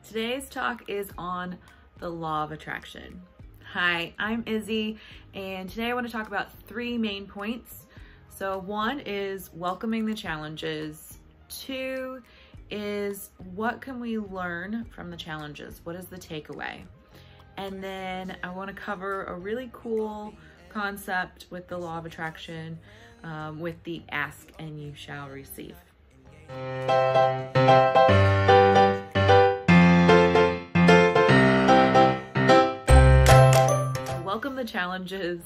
Today's talk is on the law of attraction. Hi, I'm Izzy, and today I want to talk about three main points. So one is welcoming the challenges. Two is what can we learn from the challenges? What is the takeaway? And then I want to cover a really cool concept with the law of attraction with the ask and you shall receive. Welcome the challenges.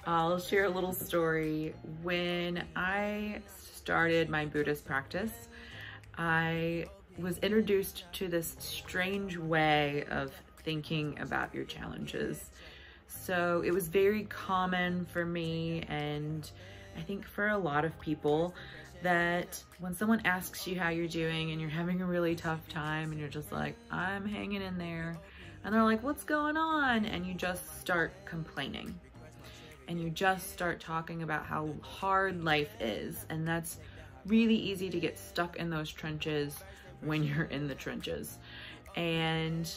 I'll share a little story. When I started my Buddhist practice, I was introduced to this strange way of thinking about your challenges. So it was very common for me, and I think for a lot of people, that when someone asks you how you're doing and you're having a really tough time and you're just like, I'm hanging in there, and they're like, what's going on? And you just start complaining and you just start talking about how hard life is. And that's really easy to get stuck in those trenches when you're in the trenches. And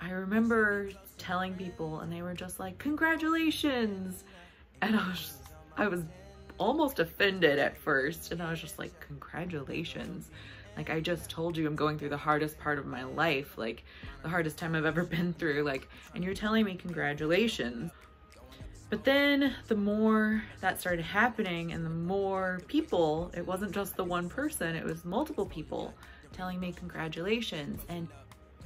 I remember telling people and they were just like, congratulations. And I was almost offended at first. And I was just like, congratulations. Like, I just told you I'm going through the hardest part of my life, like the hardest time I've ever been through, like, and you're telling me congratulations. But then the more that started happening and the more people, it wasn't just the one person, it was multiple people telling me congratulations. And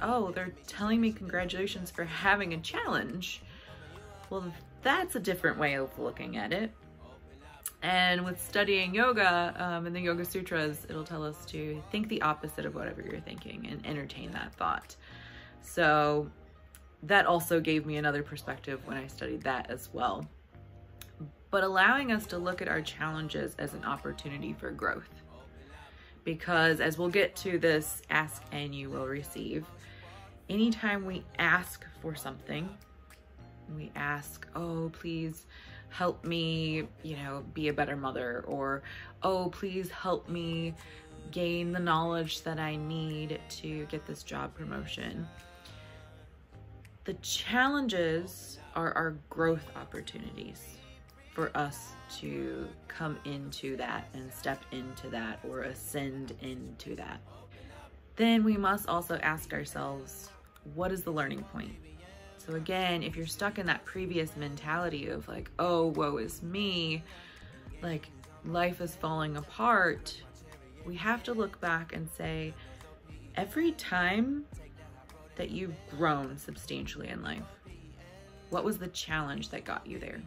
oh, they're telling me congratulations for having a challenge. Well, that's a different way of looking at it. And with studying yoga, in the Yoga Sutras, it'll tell us to think the opposite of whatever you're thinking and entertain that thought. So that also gave me another perspective when I studied that as well. But allowing us to look at our challenges as an opportunity for growth. Because as we'll get to this, ask and you will receive. Anytime we ask for something, we ask, oh, please help me, be a better mother, or, oh, please help me gain the knowledge that I need to get this job promotion. The challenges are our growth opportunities for us to come into that and step into that or ascend into that. Then we must also ask ourselves, what is the learning point? So again, if you're stuck in that previous mentality of like, oh, woe is me, like life is falling apart, we have to look back and say, every time that you've grown substantially in life, what was the challenge that got you there?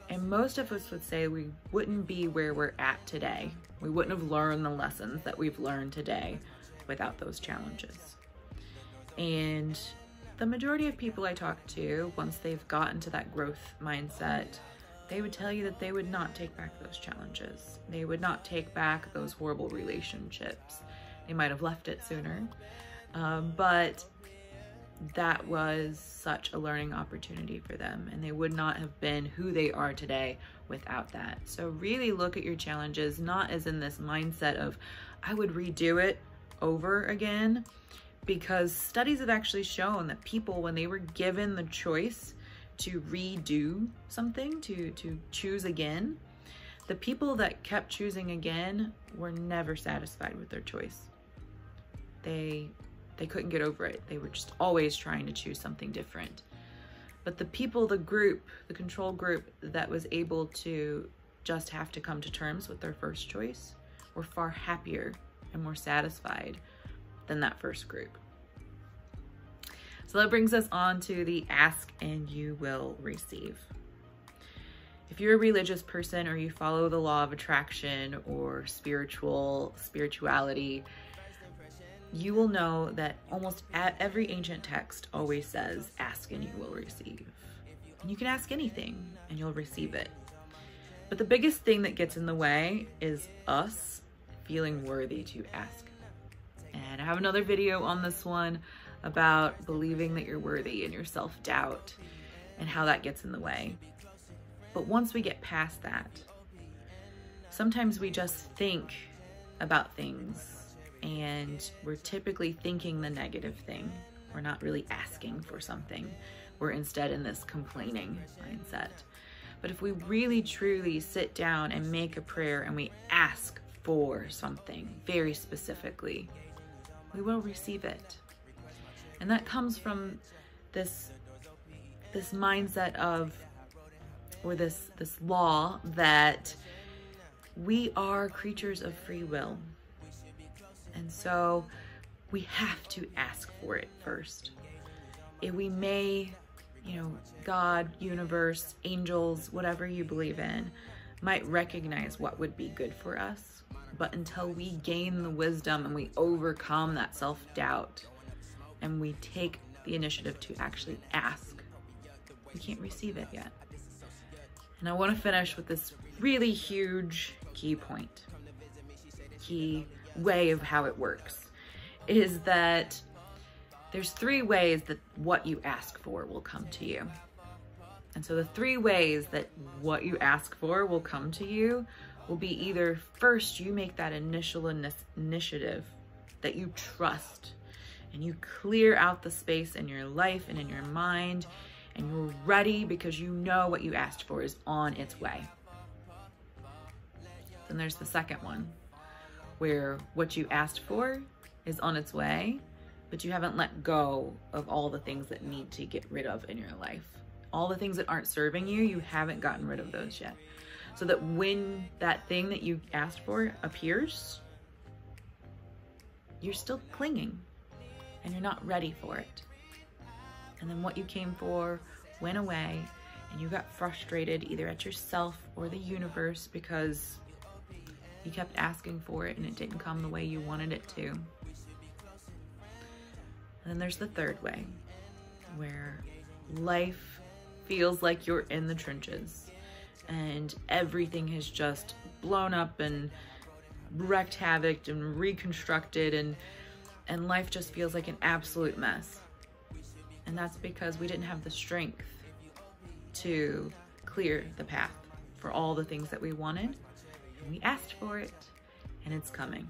And most of us would say we wouldn't be where we're at today. We wouldn't have learned the lessons that we've learned today without those challenges. And the majority of people I talk to, once they've gotten to that growth mindset, they would tell you that they would not take back those challenges. They would not take back those horrible relationships. They might have left it sooner, but that was such a learning opportunity for them, and they would not have been who they are today without that. So really look at your challenges, not as in this mindset of, I would redo it over again, because studies have actually shown that people, when they were given the choice to redo something, to choose again, the people that kept choosing again were never satisfied with their choice. They couldn't get over it. They were just always trying to choose something different. But the people, the group, the control group that was able to just have to come to terms with their first choice were far happier and more satisfied than that first group. So that brings us on to the ask and you will receive. If you're a religious person or you follow the law of attraction or spirituality, you will know that almost every ancient text always says, ask and you will receive. And you can ask anything and you'll receive it. But the biggest thing that gets in the way is us feeling worthy to ask. And I have another video on this one about believing that you're worthy and your self-doubt and how that gets in the way. But once we get past that, sometimes we just think about things and we're typically thinking the negative thing. We're not really asking for something. We're instead in this complaining mindset. But if we really truly sit down and make a prayer and we ask for something very specifically, we will receive it. And that comes from this mindset of, or this law that we are creatures of free will. And so we have to ask for it first. If we may, God, universe, angels, whatever you believe in, might recognize what would be good for us. But until we gain the wisdom and we overcome that self-doubt and we take the initiative to actually ask, we can't receive it yet. And I want to finish with this really huge key point, key way of how it works, is that there's 3 ways that what you ask for will come to you. And so the 3 ways that what you ask for will come to you will be either, first, you make that initial initiative that you trust, and you clear out the space in your life and in your mind, and you're ready because you know what you asked for is on its way. Then there's the second one, where what you asked for is on its way, but you haven't let go of all the things that need to get rid of in your life. All the things that aren't serving you, you haven't gotten rid of those yet. So that when that thing that you asked for appears, you're still clinging and you're not ready for it. And then what you came for went away and you got frustrated either at yourself or the universe because you kept asking for it and it didn't come the way you wanted it to. And then there's the third way, where life feels like you're in the trenches and everything has just blown up and wreaked havoc and reconstructed, and life just feels like an absolute mess. And that's because we didn't have the strength to clear the path for all the things that we wanted. And we asked for it, and it's coming.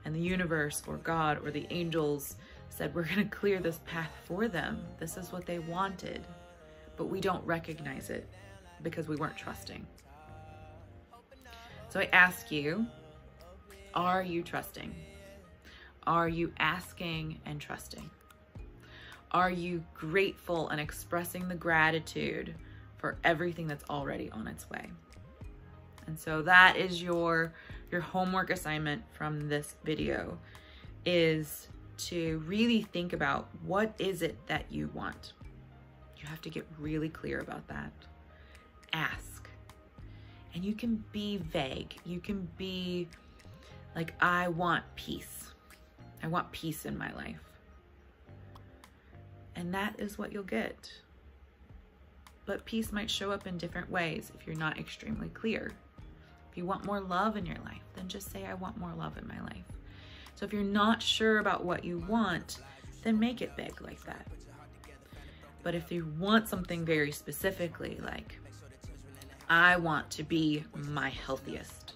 And the universe or God or the angels said, we're going to clear this path for them. This is what they wanted. But we don't recognize it because we weren't trusting. So I ask you, are you trusting? Are you asking and trusting? Are you grateful and expressing the gratitude for everything that's already on its way? And so that is your homework assignment from this video, is to really think about, what is it that you want? You have to get really clear about that. Ask. And you can be vague. You can be like, I want peace. I want peace in my life. And that is what you'll get. But peace might show up in different ways if you're not extremely clear. If you want more love in your life, then just say, I want more love in my life. So if you're not sure about what you want, then make it big like that. But if you want something very specifically, like, I want to be my healthiest.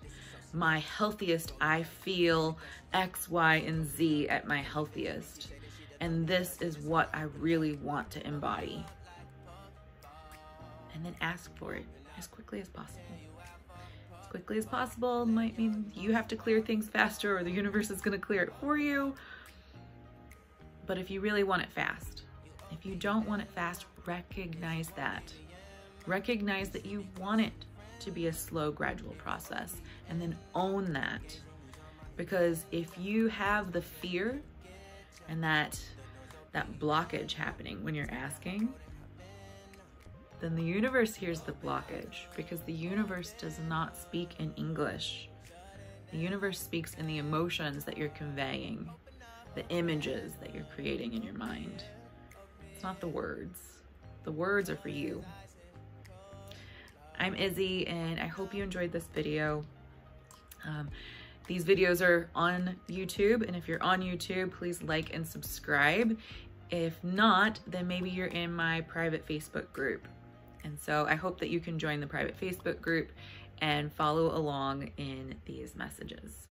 My healthiest, I feel X, Y, and Z at my healthiest. And this is what I really want to embody. And then ask for it as quickly as possible. Quickly as possible might mean you have to clear things faster or the universe is going to clear it for you. But if you really want it fast, if you don't want it fast, recognize that. Recognize that you want it to be a slow, gradual process, and then own that. Because if you have the fear and that blockage happening when you're asking, then the universe hears the blockage, because the universe does not speak in English. The universe speaks in the emotions that you're conveying, the images that you're creating in your mind. It's not the words. The words are for you. I'm Izzy, and I hope you enjoyed this video. These videos are on YouTube, and if you're on YouTube, please like and subscribe. If not, then maybe you're in my private Facebook group. And so I hope that you can join the private Facebook group and follow along in these messages.